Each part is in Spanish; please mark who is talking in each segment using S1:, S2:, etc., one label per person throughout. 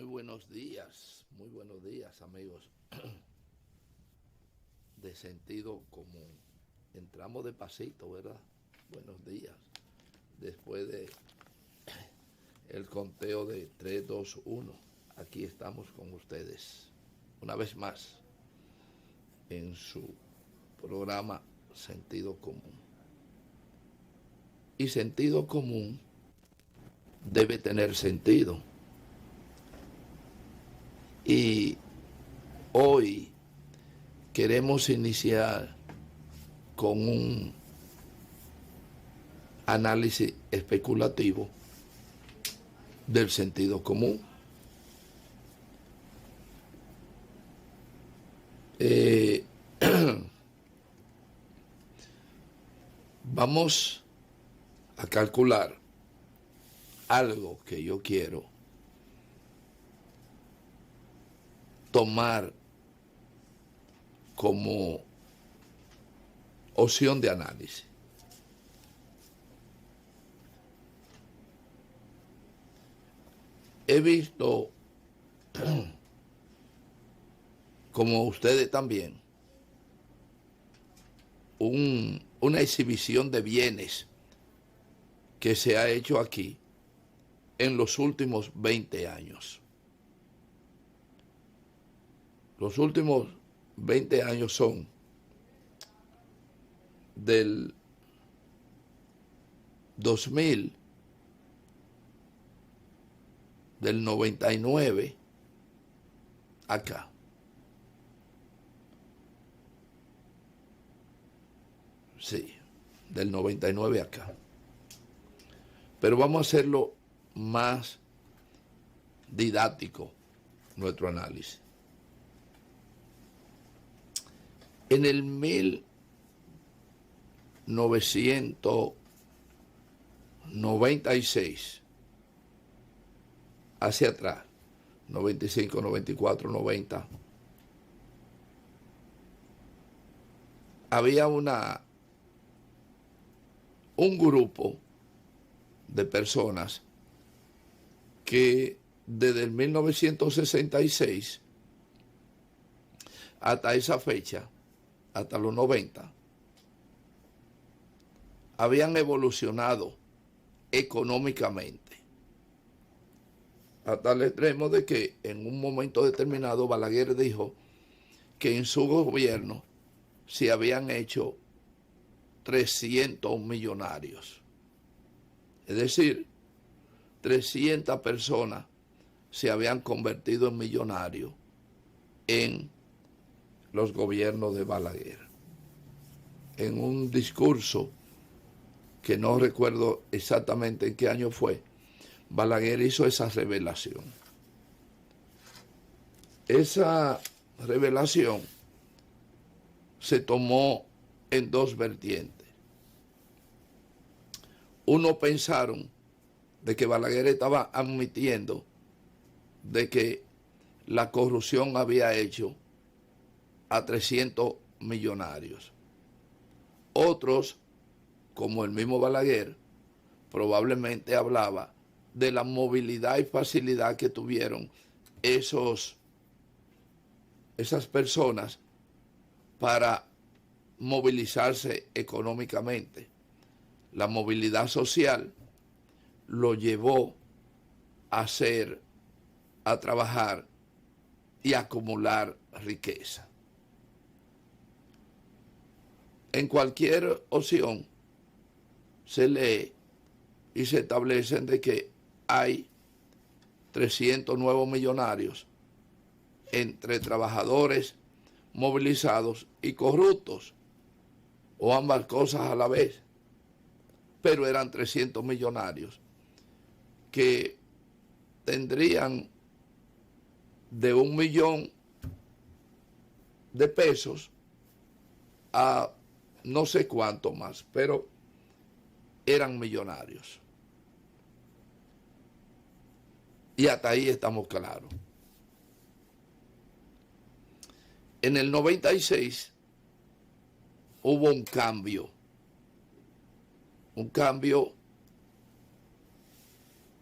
S1: muy buenos días amigos de sentido común. Entramos de pasito, ¿verdad? Buenos días. Después de el conteo de 3, 2, 1, aquí estamos con ustedes una vez más en su programa Sentido Común. Y sentido común debe tener sentido. Y hoy queremos iniciar con un análisis especulativo del sentido común. Vamos a calcular algo que yo quiero tomar como opción de análisis. He visto, como ustedes también, una exhibición de bienes que se ha hecho aquí en los últimos 20 años. Los últimos 20 años son del 2000, del 99 acá. Sí, del 99 acá. Pero vamos a hacerlo más didáctico, nuestro análisis. En el 1996, hacia atrás, 95, 94, 90, había un grupo de personas que desde el 1966 hasta esa fecha, hasta los 90, habían evolucionado económicamente hasta el extremo de que en un momento determinado Balaguer dijo que en su gobierno se habían hecho 300 millonarios. Es decir, 300 personas se habían convertido en millonarios en los gobiernos de Balaguer. En un discurso que no recuerdo exactamente en qué año fue, Balaguer hizo esa revelación. Esa revelación se tomó en dos vertientes. Uno pensaron de que Balaguer estaba admitiendo de que la corrupción había hecho a 300 millonarios. Otros, como el mismo Balaguer, probablemente hablaba de la movilidad y facilidad que tuvieron esas personas para movilizarse económicamente. La movilidad social lo llevó a trabajar y a acumular riqueza. En cualquier opción se lee y se establecen de que hay 300 nuevos millonarios entre trabajadores movilizados y corruptos, o ambas cosas a la vez. Pero eran 300 millonarios que tendrían de 1 millón de pesos a no sé cuánto más, pero eran millonarios. Y hasta ahí estamos claros. En el 96 hubo un cambio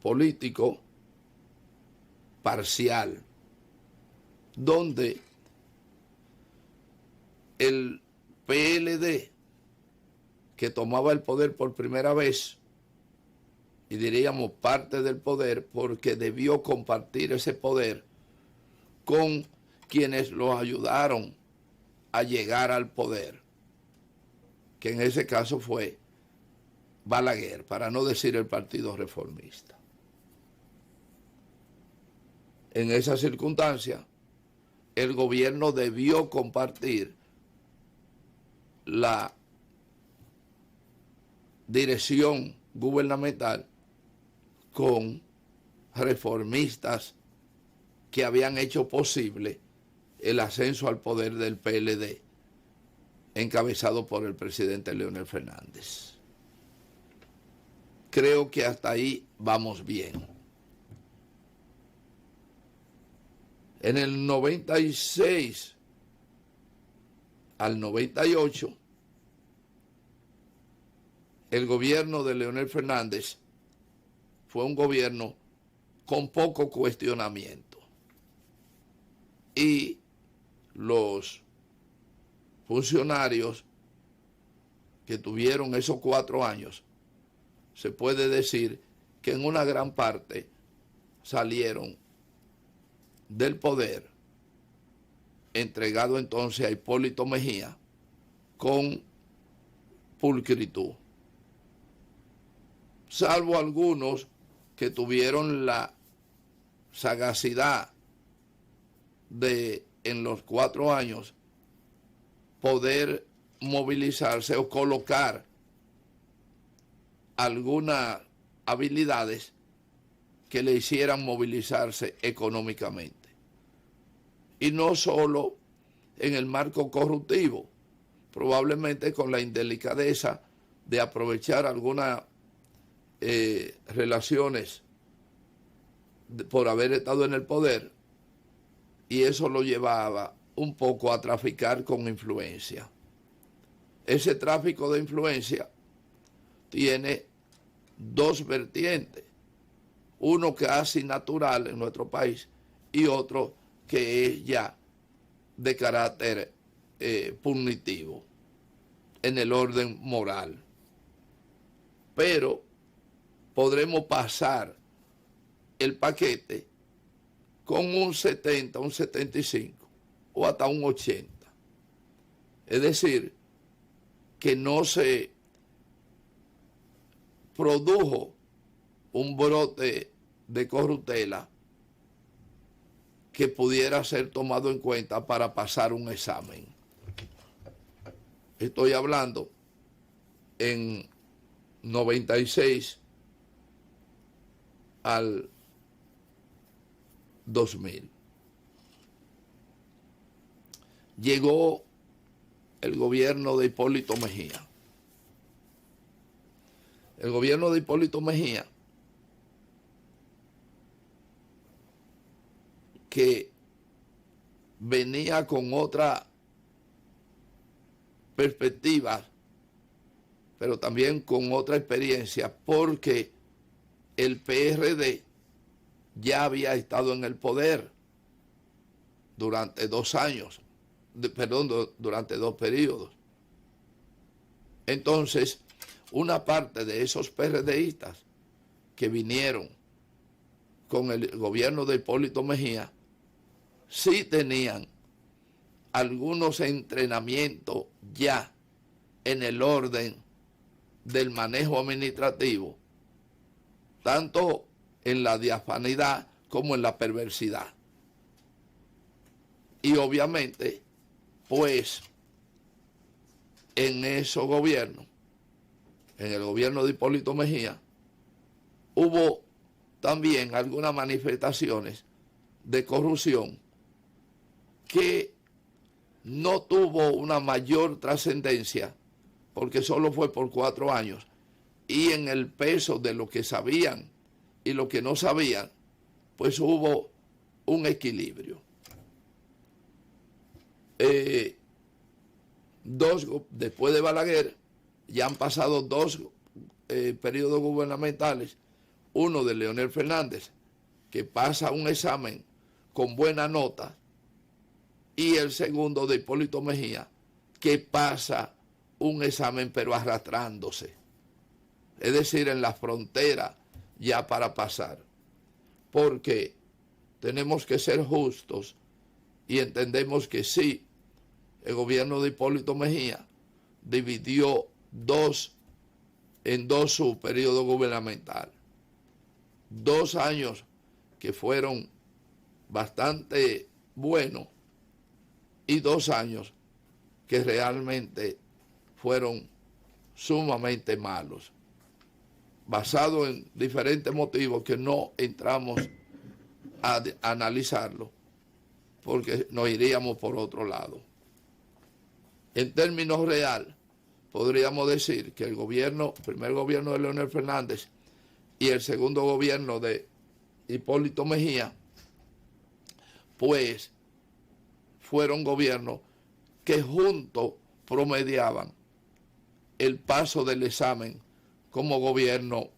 S1: político parcial, donde el PLD, que tomaba el poder por primera vez, y diríamos parte del poder, porque debió compartir ese poder con quienes los ayudaron a llegar al poder, que en ese caso fue Balaguer, para no decir el Partido Reformista. En esa circunstancia, el gobierno debió compartir la dirección gubernamental con reformistas que habían hecho posible el ascenso al poder del PLD, encabezado por el presidente Leonel Fernández. Creo que hasta ahí vamos bien. En el 96 al 98, el gobierno de Leonel Fernández fue un gobierno con poco cuestionamiento. Y los funcionarios que tuvieron esos 4 años, se puede decir que en una gran parte salieron del poder, entregado entonces a Hipólito Mejía con pulcritud, salvo algunos que tuvieron la sagacidad de en los 4 años poder movilizarse o colocar algunas habilidades que le hicieran movilizarse económicamente. Y no solo en el marco corruptivo, probablemente con la indelicadeza de aprovechar algunas relaciones por haber estado en el poder, y eso lo llevaba un poco a traficar con influencia. Ese tráfico de influencia tiene 2 vertientes, uno casi natural en nuestro país y otro que es ya de carácter punitivo en el orden moral. Pero podremos pasar el paquete con un 70, un 75 o hasta un 80. Es decir, que no se produjo un brote de corruptela que pudiera ser tomado en cuenta para pasar un examen. Estoy hablando en 96 al 2000. Llegó el gobierno de Hipólito Mejía. El gobierno de Hipólito Mejía, que venía con otra perspectiva, pero también con otra experiencia, porque el PRD ya había estado en el poder durante 2 años, durante 2 periodos. Entonces, una parte de esos PRDistas que vinieron con el gobierno de Hipólito Mejía sí tenían algunos entrenamientos ya en el orden del manejo administrativo, tanto en la diafanidad como en la perversidad. Y obviamente, pues, en esos gobiernos, en el gobierno de Hipólito Mejía, hubo también algunas manifestaciones de corrupción que no tuvo una mayor trascendencia, porque solo fue por 4 años, y en el peso de lo que sabían y lo que no sabían, pues hubo un equilibrio. Después de Balaguer, ya han pasado 2 periodos gubernamentales, uno de Leonel Fernández que pasa un examen con buena nota, y el segundo de Hipólito Mejía, que pasa un examen pero arrastrándose, es decir, en la frontera ya para pasar, porque tenemos que ser justos y entendemos que sí, el gobierno de Hipólito Mejía dividió en dos su periodo gubernamental. 2 años que fueron bastante buenos y 2 años que realmente fueron sumamente malos, basado en diferentes motivos que no entramos a analizarlo, porque nos iríamos por otro lado. En términos real, podríamos decir que el primer gobierno de Leonel Fernández y el segundo gobierno de Hipólito Mejía, pues fueron gobiernos que juntos promediaban el paso del examen como gobierno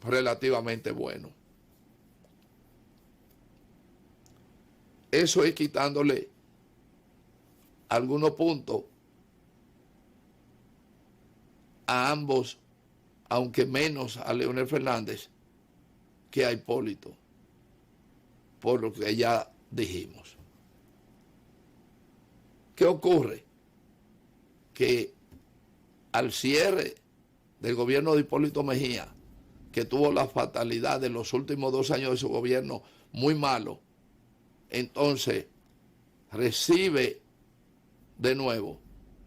S1: relativamente bueno. Eso es quitándole algunos puntos a ambos, aunque menos a Leonel Fernández que a Hipólito, por lo que ya dijimos. ¿Qué ocurre? Que al cierre del gobierno de Hipólito Mejía, que tuvo la fatalidad de los últimos 2 años de su gobierno muy malo, entonces recibe de nuevo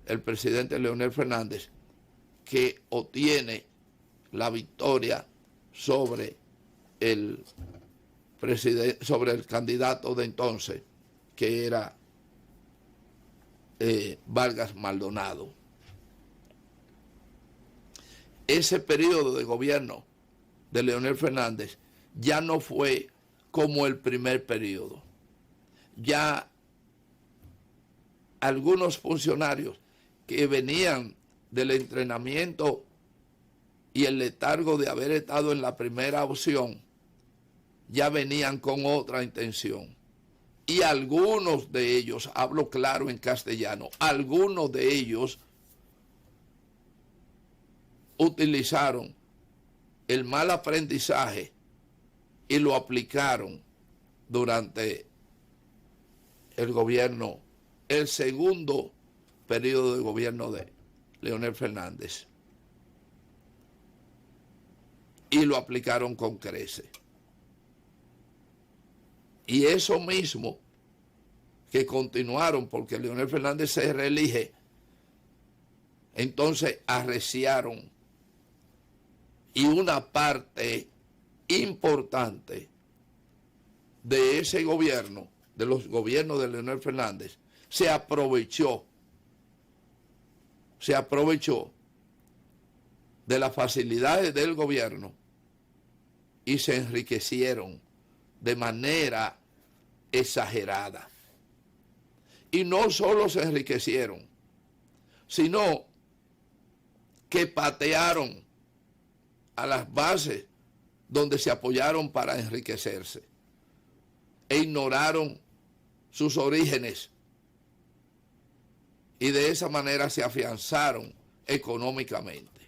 S1: el presidente Leonel Fernández, que obtiene la victoria sobre el candidato de entonces, que era Vargas Maldonado. Ese periodo de gobierno de Leonel Fernández ya no fue como el primer periodo. Ya algunos funcionarios que venían del entrenamiento y el letargo de haber estado en la primera opción, ya venían con otra intención. Y algunos de ellos, hablo claro en castellano, algunos de ellos utilizaron el mal aprendizaje y lo aplicaron durante el gobierno, el segundo periodo de gobierno de Leonel Fernández. Y lo aplicaron con creces. Y eso mismo que continuaron, porque Leonel Fernández se reelige, entonces arreciaron. Y una parte importante de ese gobierno, de los gobiernos de Leonel Fernández, se aprovechó de las facilidades del gobierno y se enriquecieron de manera exagerada. Y no solo se enriquecieron, sino que patearon a las bases donde se apoyaron para enriquecerse e ignoraron sus orígenes, y de esa manera se afianzaron económicamente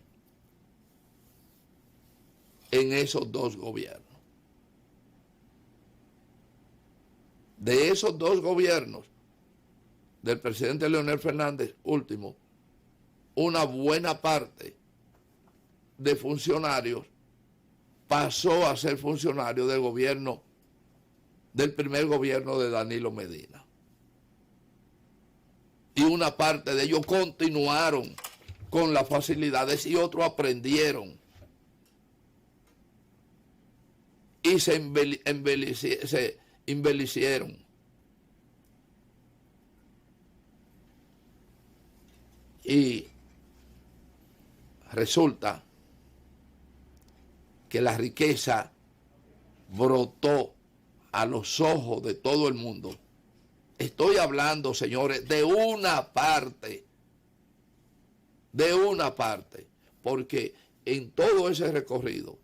S1: en esos 2 gobiernos. De esos 2 gobiernos del presidente Leonel Fernández último, una buena parte de funcionarios pasó a ser funcionario del gobierno, del primer gobierno de Danilo Medina. Y una parte de ellos continuaron con las facilidades y otros aprendieron. Y se embelecieron. Y resulta que la riqueza brotó a los ojos de todo el mundo. Estoy hablando, señores, de una parte, porque en todo ese recorrido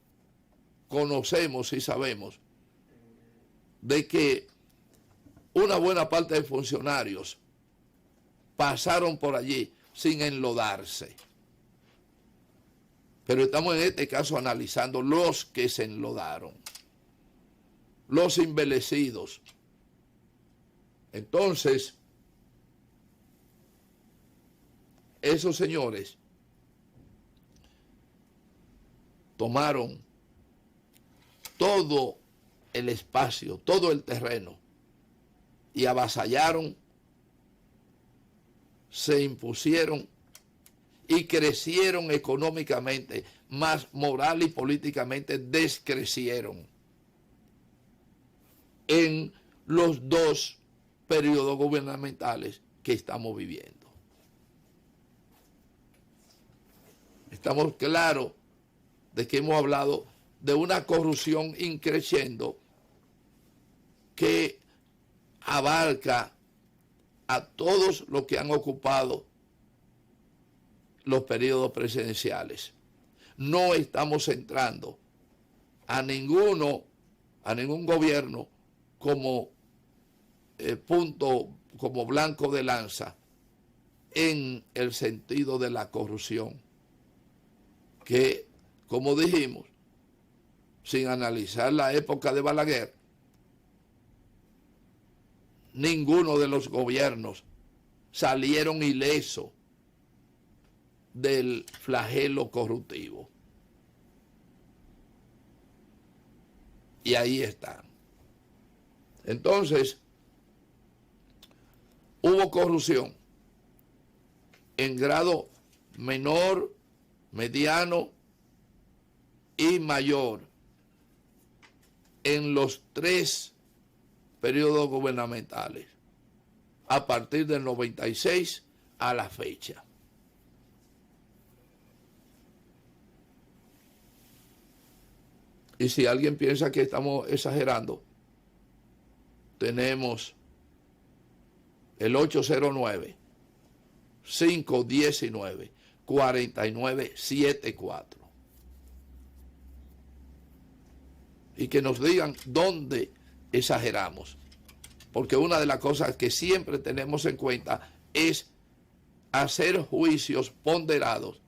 S1: conocemos y sabemos de que una buena parte de funcionarios pasaron por allí sin enlodarse. Pero estamos en este caso analizando los que se enlodaron, los embelecidos. Entonces, esos señores tomaron todo el espacio, todo el terreno y avasallaron, se impusieron y crecieron económicamente, más moral y políticamente descrecieron en los dos periodos gubernamentales que estamos viviendo. Estamos claros de que hemos hablado de una corrupción increciendo que abarca a todos los que han ocupado los periodos presidenciales. No estamos entrando a ningún gobierno como punto, como blanco de lanza en el sentido de la corrupción, que, como dijimos, sin analizar la época de Balaguer, ninguno de los gobiernos salieron ilesos del flagelo corruptivo. Y ahí están. Entonces, hubo corrupción en grado menor, mediano y mayor en los tres periodos gubernamentales, a partir del 96 a la fecha. Y si alguien piensa que estamos exagerando, tenemos el 809-519-4974. Y que nos digan dónde exageramos. Porque una de las cosas que siempre tenemos en cuenta es hacer juicios ponderados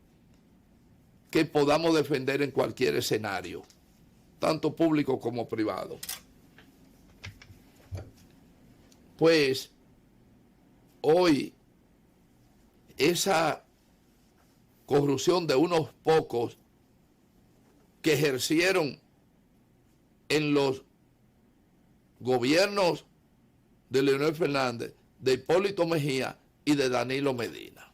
S1: que podamos defender en cualquier escenario, tanto público como privado. Pues hoy esa corrupción de unos pocos que ejercieron en los gobiernos de Leonel Fernández, de Hipólito Mejía y de Danilo Medina.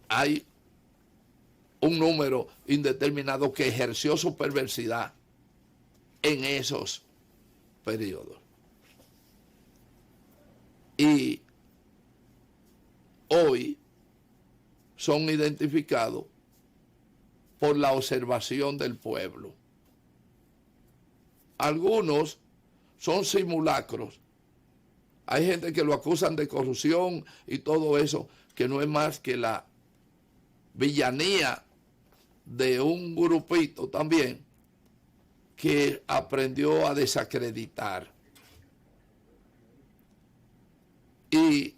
S1: Hay un número indeterminado que ejerció su perversidad en esos periodos. Y hoy son identificados por la observación del pueblo. Algunos son simulacros. Hay gente que lo acusan de corrupción y todo eso, que no es más que la villanía de un grupito también que aprendió a desacreditar. Y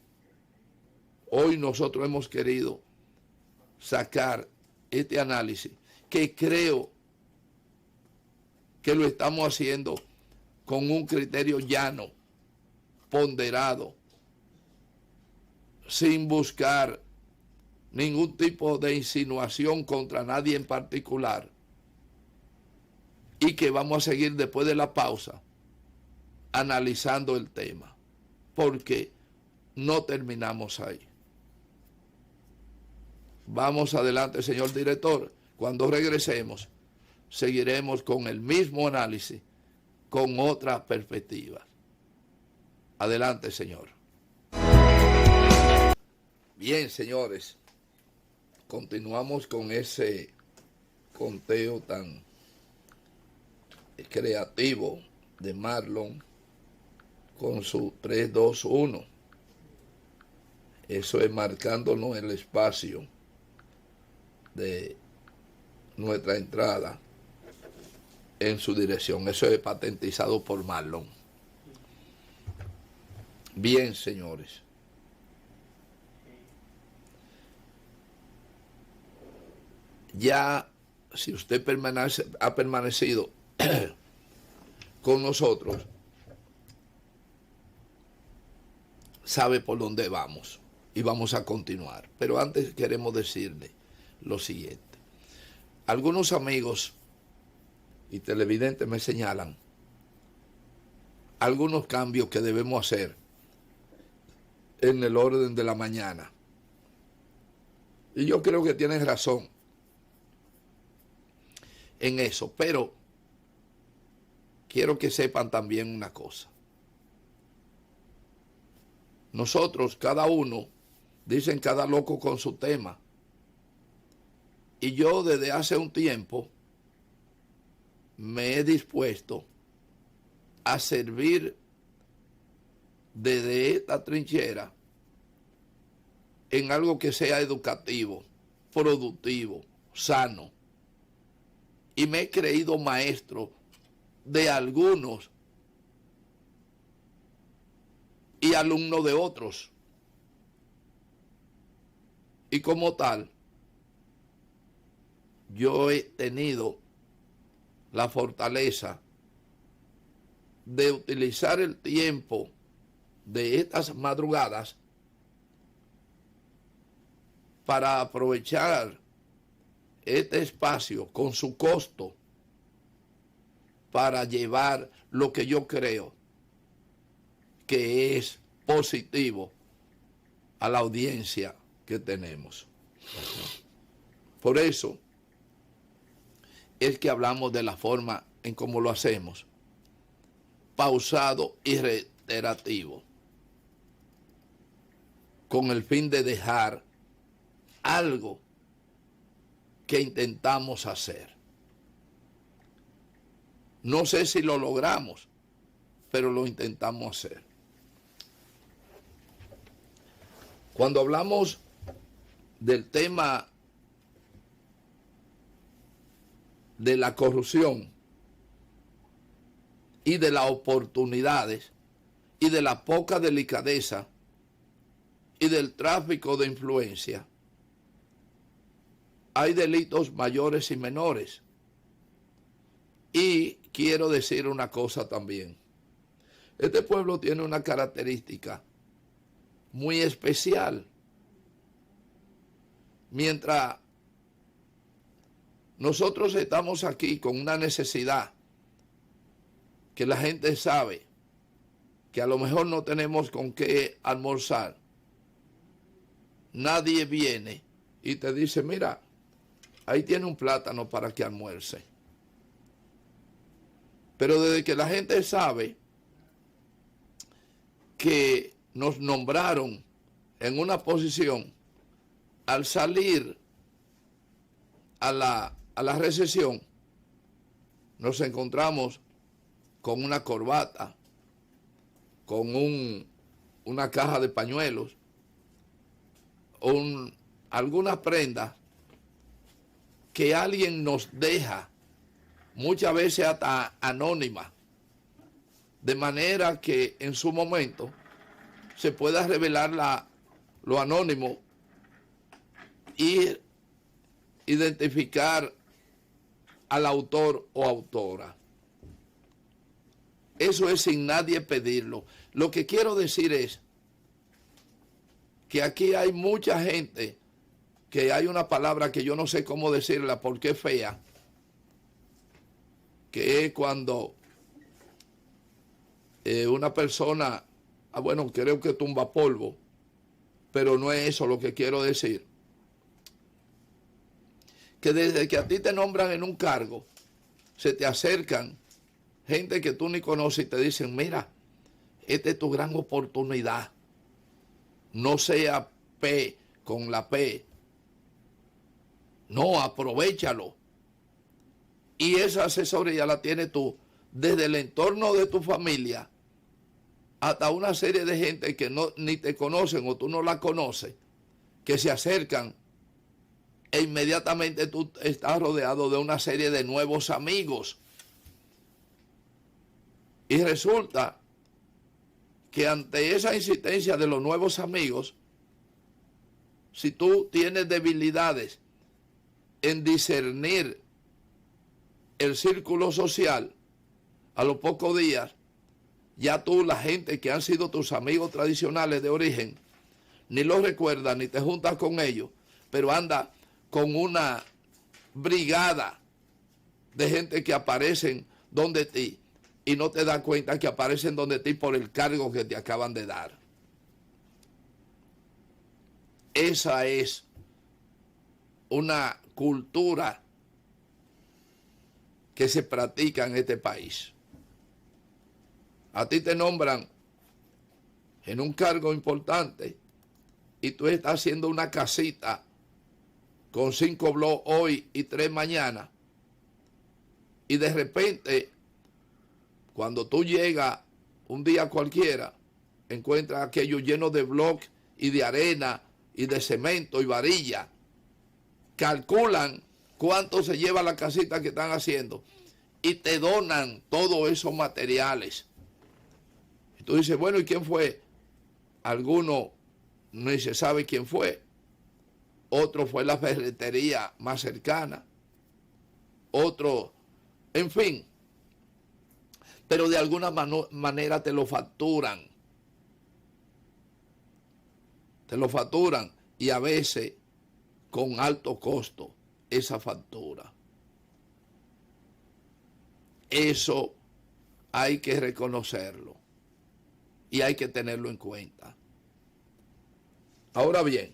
S1: hoy nosotros hemos querido sacar este análisis, que creo que lo estamos haciendo con un criterio llano, ponderado, sin buscar ningún tipo de insinuación contra nadie en particular, y que vamos a seguir después de la pausa analizando el tema, porque no terminamos ahí. Vamos adelante, señor director. Cuando regresemos, seguiremos con el mismo análisis, con otras perspectivas. Adelante, señor. Bien, señores, continuamos con ese conteo tan creativo de Marlon con su 3-2-1. Eso es marcándonos el espacio de nuestra entrada en su dirección. Eso es patentizado por Marlon. Bien, señores. Ya, si usted ha permanecido con nosotros, sabe por dónde vamos y vamos a continuar. Pero antes queremos decirle lo siguiente. Algunos amigos y televidentes me señalan algunos cambios que debemos hacer en el orden de la mañana. Y yo creo que tienen razón en eso, pero quiero que sepan también una cosa. Nosotros, cada uno, dicen cada loco con su tema. Y yo desde hace un tiempo me he dispuesto a servir desde esta trinchera en algo que sea educativo, productivo, sano. Y me he creído maestro de algunos y alumno de otros. Y como tal, yo he tenido la fortaleza de utilizar el tiempo de estas madrugadas para aprovechar este espacio con su costo para llevar lo que yo creo que es positivo a la audiencia que tenemos. Por eso es que hablamos de la forma en cómo lo hacemos, pausado y reiterativo, con el fin de dejar algo que intentamos hacer. No sé si lo logramos, pero lo intentamos hacer. Cuando hablamos del tema de la corrupción y de las oportunidades y de la poca delicadeza y del tráfico de influencia, hay delitos mayores y menores. Y quiero decir una cosa también. Este pueblo tiene una característica muy especial. Mientras nosotros estamos aquí con una necesidad que la gente sabe que a lo mejor no tenemos con qué almorzar, nadie viene y te dice, mira, ahí tiene un plátano para que almuerce. Pero desde que la gente sabe que nos nombraron en una posición, al salir a la recesión, nos encontramos con una corbata, con una caja de pañuelos, alguna prenda que alguien nos deja, muchas veces hasta anónima, de manera que en su momento se pueda revelar lo anónimo y identificar al autor o autora. Eso es sin nadie pedirlo. Lo que quiero decir es que aquí hay mucha gente, que hay una palabra que yo no sé cómo decirla porque es fea, que es cuando una persona, bueno, creo que tumba polvo, pero no es eso lo que quiero decir. Que desde que a ti te nombran en un cargo, se te acercan gente que tú ni conoces y te dicen, mira, esta es tu gran oportunidad. No sea P con la P. No, aprovéchalo. Y esa asesoría la tienes tú desde el entorno de tu familia hasta una serie de gente que ni te conocen o tú no la conoces, que se acercan e inmediatamente tú estás rodeado de una serie de nuevos amigos. Y resulta que ante esa insistencia de los nuevos amigos, si tú tienes debilidades en discernir el círculo social, a los pocos días, ya tú, la gente que han sido tus amigos tradicionales de origen, ni los recuerdas, ni te juntas con ellos, pero anda con una brigada de gente que aparecen donde ti y no te das cuenta que aparecen donde ti por el cargo que te acaban de dar. Esa es una cultura que se practica en este país. A ti te nombran en un cargo importante y tú estás haciendo una casita con 5 blogs hoy y 3 mañana. Y de repente, cuando tú llegas un día cualquiera, encuentras aquello lleno de bloques y de arena y de cemento y varilla. Calculan cuánto se lleva la casita que están haciendo y te donan todos esos materiales. Y tú dices, bueno, ¿y quién fue? Alguno ni se sabe quién fue. Otro fue la ferretería más cercana. Otro, en fin. Pero de alguna manera te lo facturan. Te lo facturan y a veces con alto costo esa factura. Eso hay que reconocerlo y hay que tenerlo en cuenta. Ahora bien,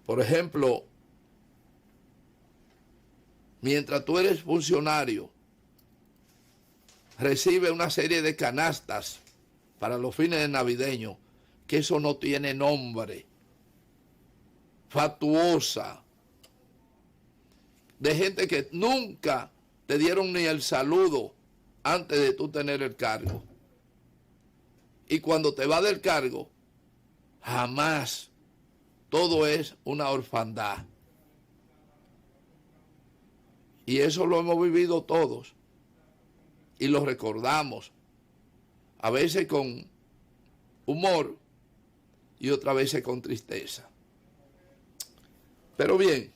S1: por ejemplo, mientras tú eres funcionario, recibe una serie de canastas para los fines navideños, que eso no tiene nombre, fatuosa, de gente que nunca te dieron ni el saludo antes de tú tener el cargo. Y cuando te va del cargo, jamás, todo es una orfandad. Y eso lo hemos vivido todos. Y lo recordamos. A veces con humor y otras veces con tristeza. Pero bien,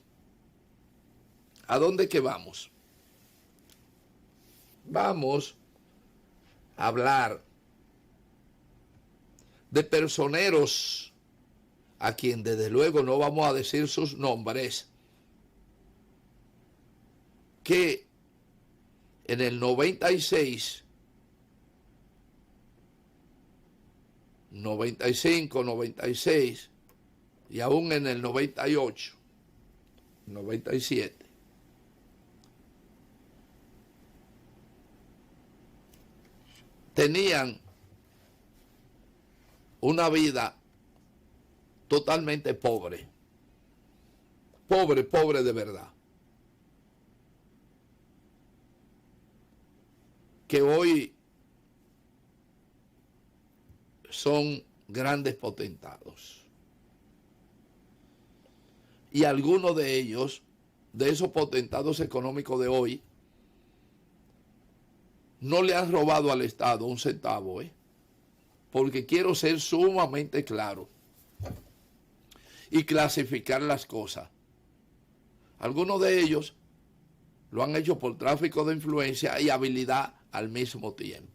S1: ¿a dónde que vamos? Vamos a hablar de personeros a quien desde luego no vamos a decir sus nombres, que en el 96, 95, 96 y aún en el 98, 97, tenían una vida totalmente pobre. Pobre, pobre de verdad. Que hoy son grandes potentados. Y algunos de ellos, de esos potentados económicos de hoy, no le han robado al Estado un centavo, porque quiero ser sumamente claro y clasificar las cosas. Algunos de ellos lo han hecho por tráfico de influencia y habilidad al mismo tiempo.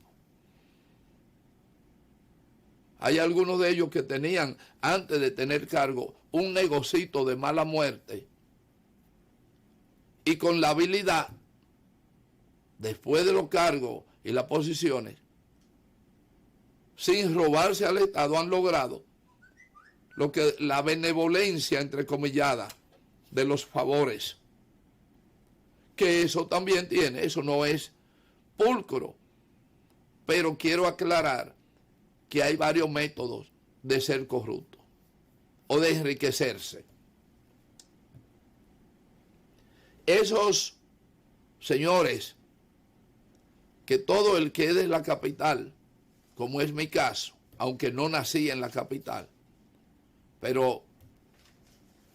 S1: Hay algunos de ellos que tenían, antes de tener cargo, un negocito de mala muerte y con la habilidad, después de los cargos y las posiciones, sin robarse al Estado, han logrado lo que la benevolencia, entrecomillada, de los favores. Que eso también tiene, eso no es pulcro. Pero quiero aclarar que hay varios métodos de ser corrupto o de enriquecerse. Esos señores, que todo el que es de la capital, como es mi caso, aunque no nací en la capital, pero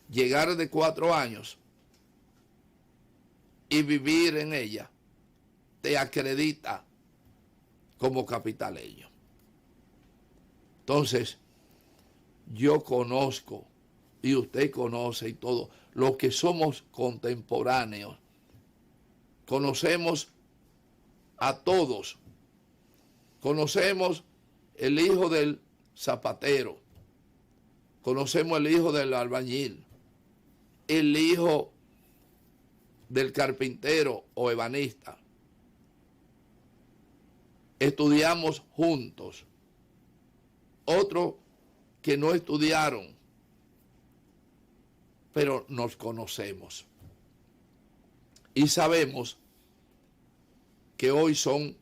S1: llegar de 4 años y vivir en ella te acredita como capitaleño. Entonces, yo conozco, y usted conoce y todo, los que somos contemporáneos, conocemos a todos. Conocemos el hijo del zapatero, conocemos el hijo del albañil, el hijo del carpintero o ebanista. Estudiamos juntos. Otros que no estudiaron, pero nos conocemos. Y sabemos que hoy son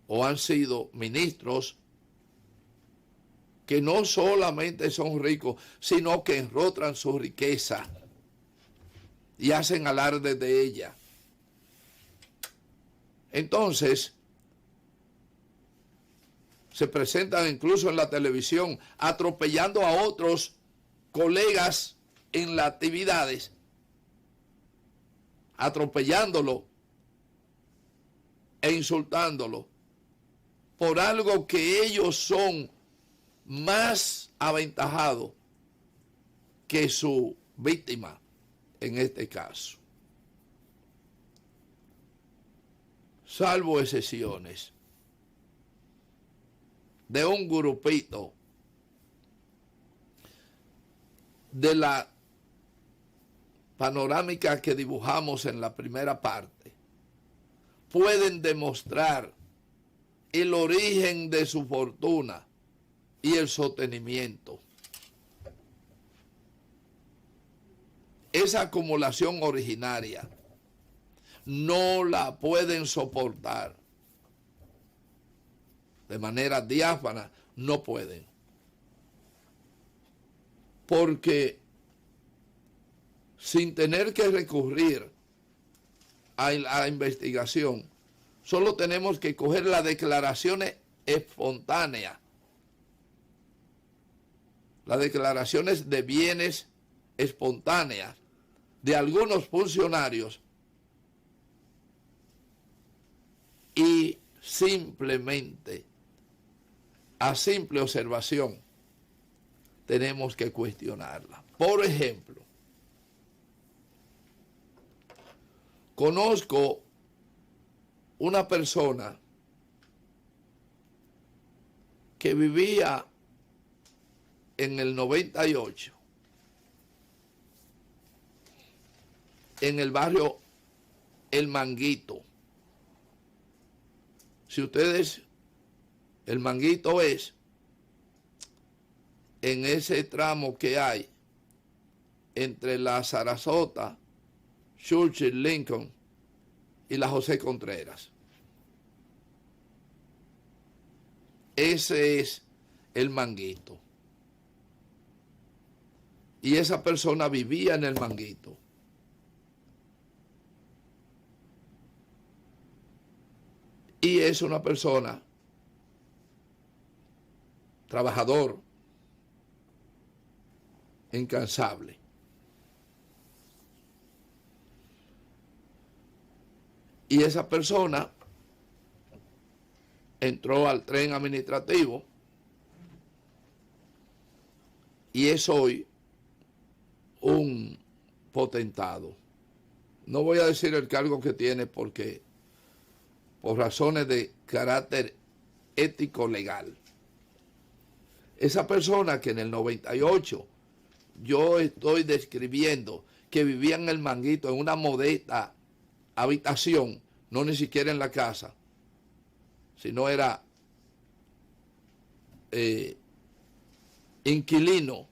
S1: o han sido ministros que no solamente son ricos, sino que enrotran su riqueza y hacen alarde de ella. Entonces, se presentan incluso en la televisión atropellando a otros colegas en las actividades, atropellándolo e insultándolo por algo que ellos son más aventajados que su víctima en este caso. Salvo excepciones de un grupito de la panorámica que dibujamos en la primera parte, pueden demostrar el origen de su fortuna y el sostenimiento. Esa acumulación originaria no la pueden soportar de manera diáfana, no pueden. Porque sin tener que recurrir a la investigación, solo tenemos que coger las declaraciones espontáneas, las declaraciones de bienes espontáneas de algunos funcionarios y simplemente, a simple observación, tenemos que cuestionarla. Por ejemplo, conozco una persona que vivía en el 98 en el barrio El Manguito. Si ustedes, El Manguito es en ese tramo que hay entre la Sarasota, Churchill, Lincoln y la José Contreras. Ese es El Manguito. Y esa persona vivía en El Manguito. Y es una persona trabajador, incansable. Y esa persona entró al tren administrativo y es hoy un potentado. No voy a decir el cargo que tiene porque por razones de carácter ético legal. Esa persona que en el 98 yo estoy describiendo que vivía en El Manguito en una modesta habitación, no ni siquiera en la casa, sino era inquilino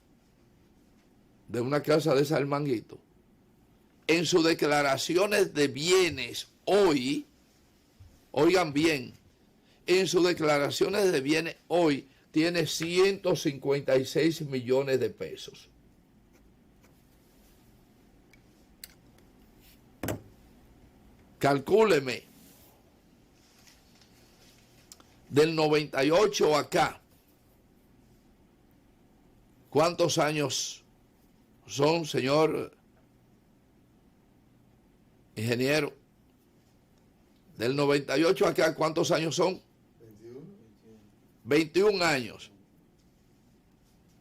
S1: de una casa de esa El Manguito. En sus declaraciones de bienes hoy, oigan bien, en sus declaraciones de bienes hoy tiene 156 millones de pesos. Calcúleme, del 98 acá, ¿cuántos años son, señor ingeniero? Del 98 acá, ¿cuántos años son? 21 años.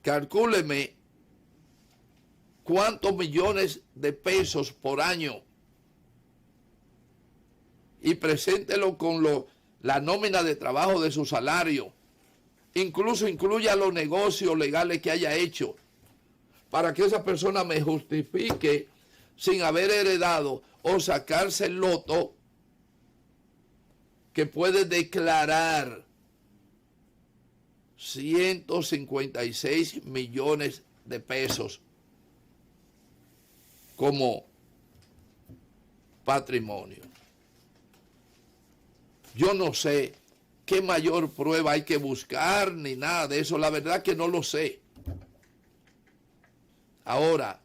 S1: Calcúleme cuántos millones de pesos por año y preséntelo con la nómina de trabajo de su salario. Incluso incluya los negocios legales que haya hecho, para que esa persona me justifique sin haber heredado o sacarse el loto, que puede declarar 156 millones de pesos como patrimonio. Yo no sé qué mayor prueba hay que buscar ni nada de eso. La verdad que no lo sé. Ahora,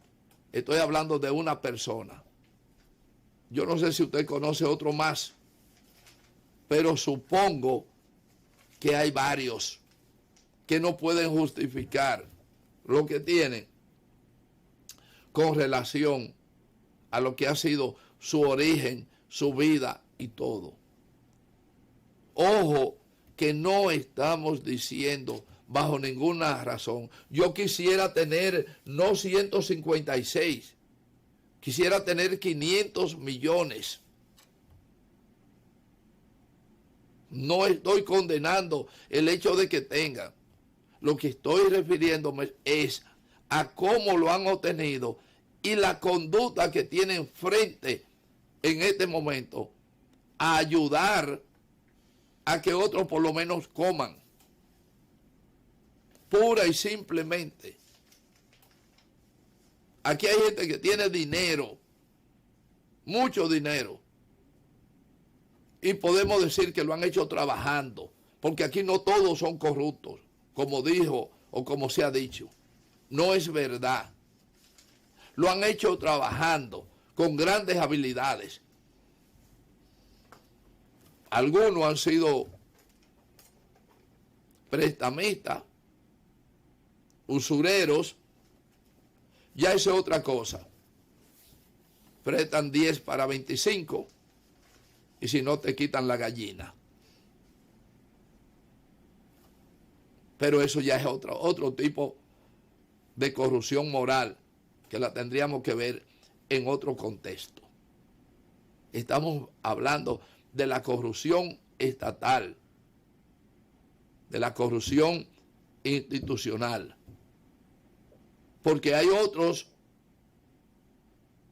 S1: estoy hablando de una persona. Yo no sé si usted conoce otro más, pero supongo que hay varios que no pueden justificar lo que tienen con relación a lo que ha sido su origen, su vida y todo. Ojo, que no estamos diciendo bajo ninguna razón. Yo quisiera tener no 156, quisiera tener 500 millones. No estoy condenando el hecho de que tengan. Lo que estoy refiriéndome es a cómo lo han obtenido y la conducta que tienen frente en este momento a ayudar a que otros por lo menos coman. Pura y simplemente. Aquí hay gente que tiene dinero, mucho dinero, y podemos decir que lo han hecho trabajando, porque aquí no todos son corruptos, como dijo o como se ha dicho. No es verdad. Lo han hecho trabajando con grandes habilidades. Algunos han sido prestamistas, usureros, ya eso es otra cosa. Prestan 10 para 25 y si no te quitan la gallina. Pero eso ya es otro tipo de corrupción moral que la tendríamos que ver en otro contexto. Estamos hablando de la corrupción estatal, de la corrupción institucional. Porque hay otros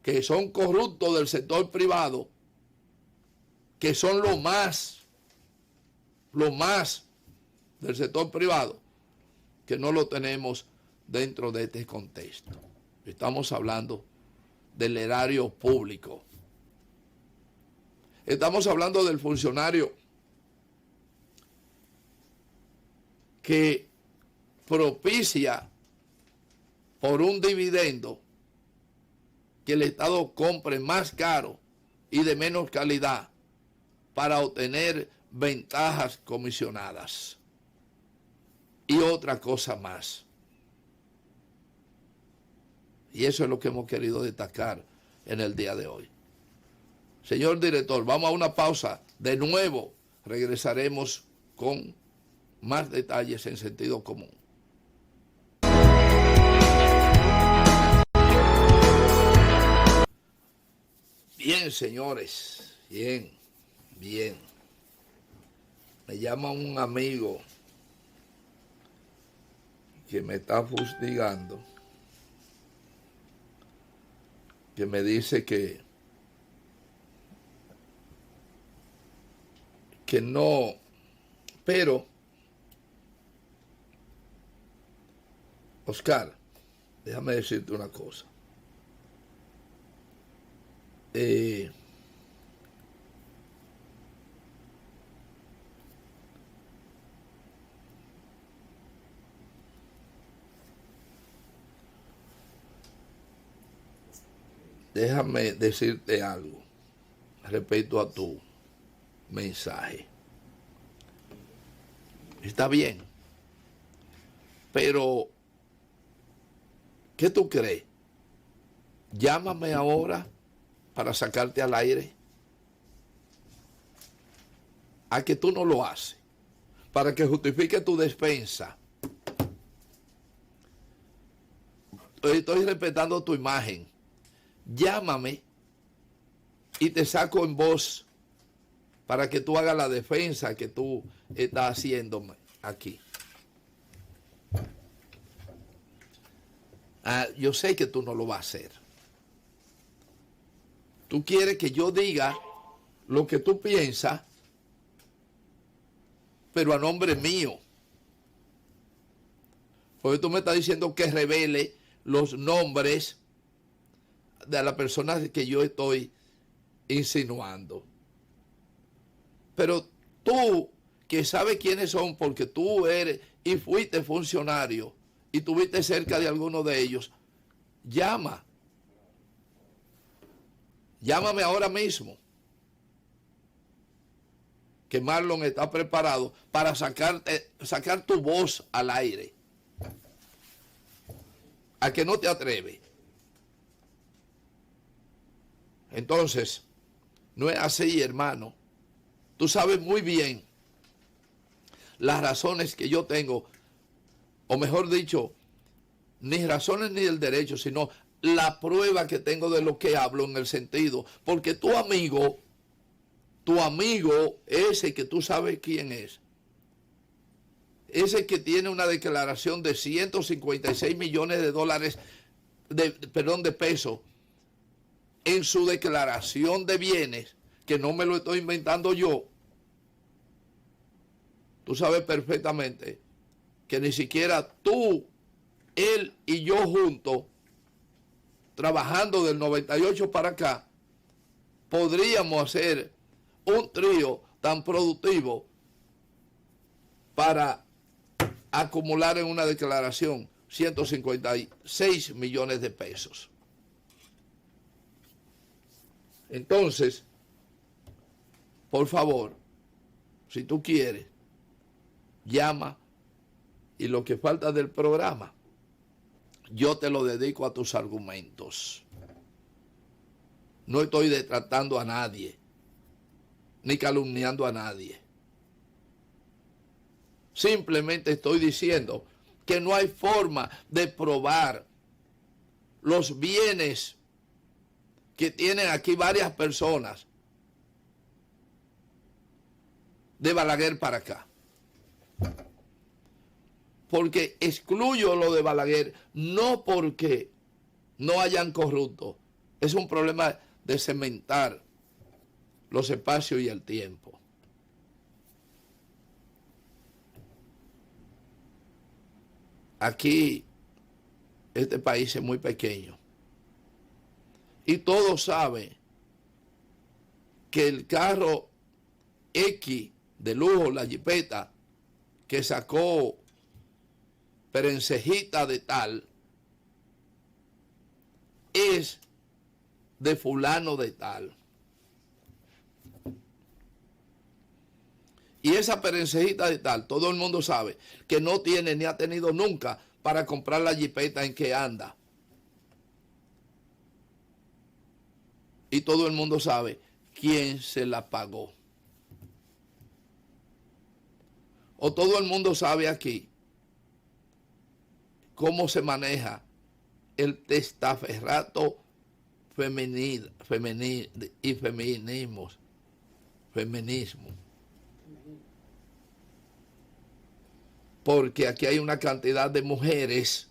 S1: que son corruptos del sector privado, que son lo más del sector privado, que no lo tenemos dentro de este contexto. Estamos hablando del erario público. Estamos hablando del funcionario que propicia por un dividendo que el Estado compre más caro y de menos calidad para obtener ventajas comisionadas. Y otra cosa más. Y eso es lo que hemos querido destacar en el día de hoy. Señor director, vamos a una pausa. De nuevo regresaremos con más detalles en sentido común. Bien, señores, bien. Me llama un amigo que me está fustigando, que me dice que no, pero, Oscar, déjame decirte una cosa. Déjame decirte algo respecto a tu mensaje. Está bien, pero ¿qué tú crees? Llámame ahora para sacarte al aire. a que tú no lo haces, para que justifique tu despensa. Estoy respetando tu imagen. Llámame y te saco en voz para que tú hagas la defensa que tú estás haciéndome aquí. Yo sé que tú no lo vas a hacer. Tú quieres que yo diga lo que tú piensas, pero a nombre mío. Porque tú me estás diciendo que revele los nombres de las personas que yo estoy insinuando. Pero tú, que sabes quiénes son, porque tú eres y fuiste funcionario y estuviste cerca de alguno de ellos, llama. Llámame ahora mismo. Que Marlon está preparado para sacar tu voz al aire. ¿A que no te atreves? Entonces, no es así, hermano. Tú sabes muy bien las razones que yo tengo, o mejor dicho, ni razones ni el derecho, sino la prueba que tengo de lo que hablo, en el sentido, porque tu amigo, ese que tú sabes quién es, ese que tiene una declaración de 156 millones de dólares, de pesos, en su declaración de bienes, que no me lo estoy inventando yo. Tú sabes perfectamente que ni siquiera tú, él y yo juntos, trabajando del 98 para acá, podríamos hacer un trío tan productivo para acumular en una declaración 156 millones de pesos. Entonces, por favor, si tú quieres, llama, y lo que falta del programa, yo te lo dedico a tus argumentos. No estoy detratando a nadie, ni calumniando a nadie. Simplemente estoy diciendo que no hay forma de probar los bienes que tienen aquí varias personas de Balaguer para acá. Porque excluyo lo de Balaguer, no porque no hayan corruptos. Es un problema de cementar los espacios y el tiempo. Aquí, este país es muy pequeño. Y todos saben que el carro X de lujo, la jipeta, que sacó Perencejita de tal, es de fulano de tal. Y esa Perencejita de tal, todo el mundo sabe que no tiene ni ha tenido nunca para comprar la jipeta en que anda. Y todo el mundo sabe quién se la pagó. O todo el mundo sabe aquí cómo se maneja el testaferrato feminismo. Porque aquí hay una cantidad de mujeres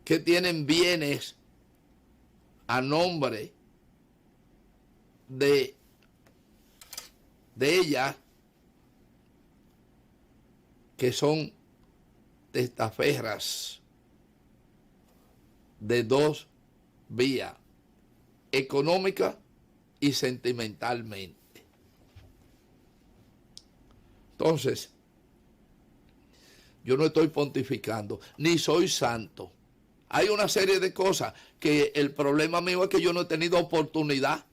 S1: que tienen bienes a nombre de ellas, que son testaferras de dos vías, económica y sentimentalmente. Entonces, yo no estoy pontificando, ni soy santo. Hay una serie de cosas que el problema mío es que yo no he tenido oportunidad.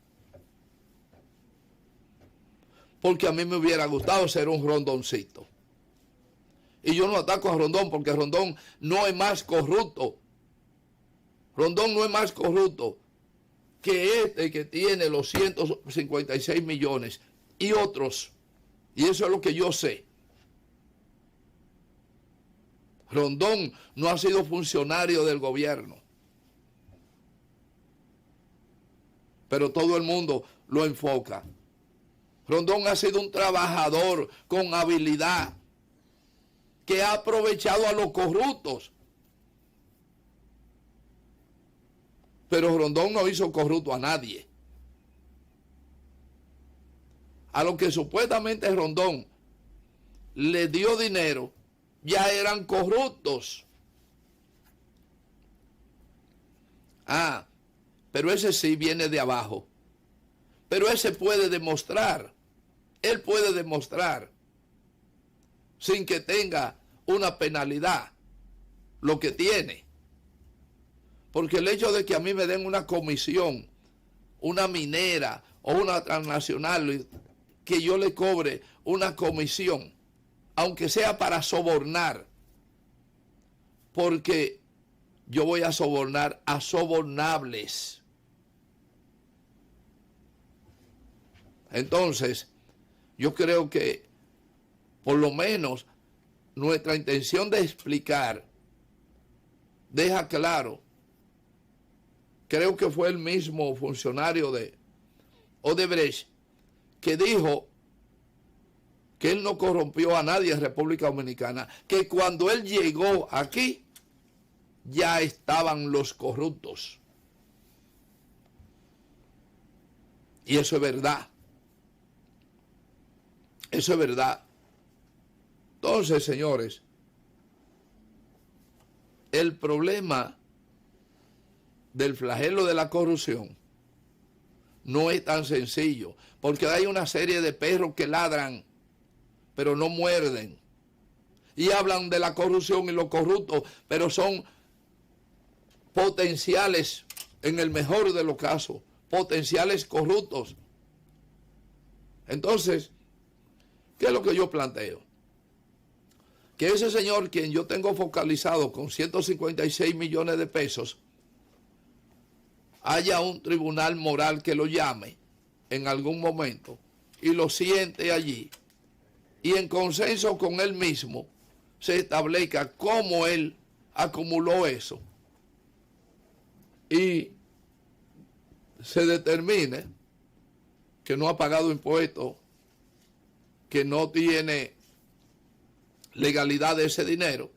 S1: Porque a mí me hubiera gustado ser un Rondoncito. Y yo no ataco a Rondón porque Rondón no es más corrupto. Rondón no es más corrupto que este que tiene los 156 millones y otros, y eso es lo que yo sé. Rondón no ha sido funcionario del gobierno, pero todo el mundo lo enfoca. Rondón ha sido un trabajador con habilidad que ha aprovechado a los corruptos. Pero Rondón no hizo corrupto a nadie. A los que supuestamente Rondón le dio dinero, ya eran corruptos. Ah, pero ese sí viene de abajo. Pero ese puede demostrar, él puede demostrar, sin que tenga una penalidad, lo que tiene. Porque el hecho de que a mí me den una comisión, una minera o una transnacional, que yo le cobre una comisión, aunque sea para sobornar, porque yo voy a sobornar a sobornables. Entonces, yo creo que por lo menos nuestra intención de explicar deja claro, creo que fue el mismo funcionario de Odebrecht que dijo que él no corrompió a nadie en República Dominicana, que cuando él llegó aquí ya estaban los corruptos. Y eso es verdad. Eso es verdad. Entonces, señores, el problema del flagelo de la corrupción no es tan sencillo, porque hay una serie de perros que ladran, pero no muerden. Y hablan de la corrupción y los corruptos, pero son potenciales, en el mejor de los casos, potenciales corruptos. Entonces, ¿qué es lo que yo planteo? Que ese señor, quien yo tengo focalizado con 156 millones de pesos, haya un tribunal moral que lo llame en algún momento y lo siente allí, y en consenso con él mismo se establezca cómo él acumuló eso y se determine que no ha pagado impuestos, que no tiene legalidad de ese dinero,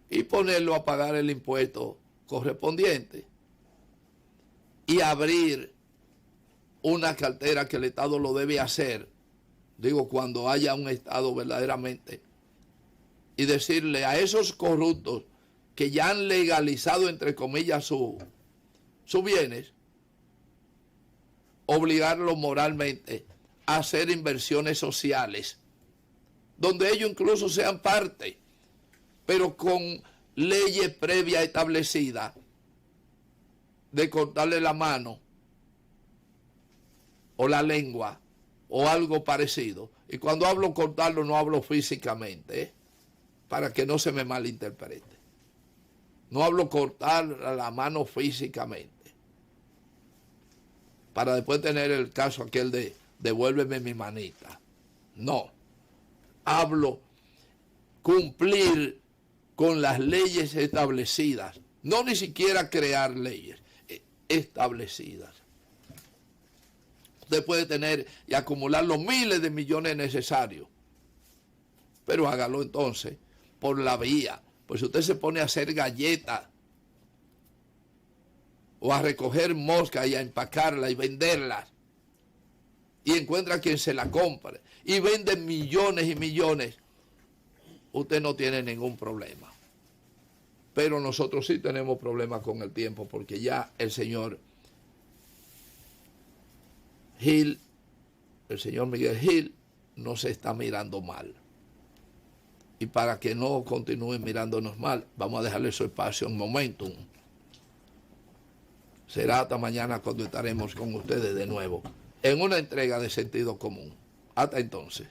S1: y ponerlo a pagar el impuesto correspondiente y abrir una cartera que el Estado lo debe hacer, digo, cuando haya un Estado verdaderamente, y decirle a esos corruptos que ya han legalizado, entre comillas, sus bienes, obligarlos moralmente a hacer inversiones sociales, donde ellos incluso sean parte, pero con leyes previas establecidas de cortarle la mano o la lengua o algo parecido. Y cuando hablo cortarlo no hablo físicamente, para que no se me malinterprete. No hablo cortar la mano físicamente, para después tener el caso aquel de devuélveme mi manita. No, hablo cumplir con las leyes establecidas, no ni siquiera crear leyes establecidas. Usted puede tener y acumular los miles de millones necesarios, pero hágalo entonces por la vía. Pues si usted se pone a hacer galletas o a recoger moscas y a empacarlas y venderlas, y encuentra quien se la compre y vende millones y millones, usted no tiene ningún problema. Pero nosotros sí tenemos problemas con el tiempo, porque ya el señor Gil, el señor Miguel Gil, no se está mirando mal. Y para que no continúen mirándonos mal, vamos a dejarle su espacio un momento. Será hasta mañana cuando estaremos con ustedes de nuevo en una entrega de Sentido Común. Hasta entonces.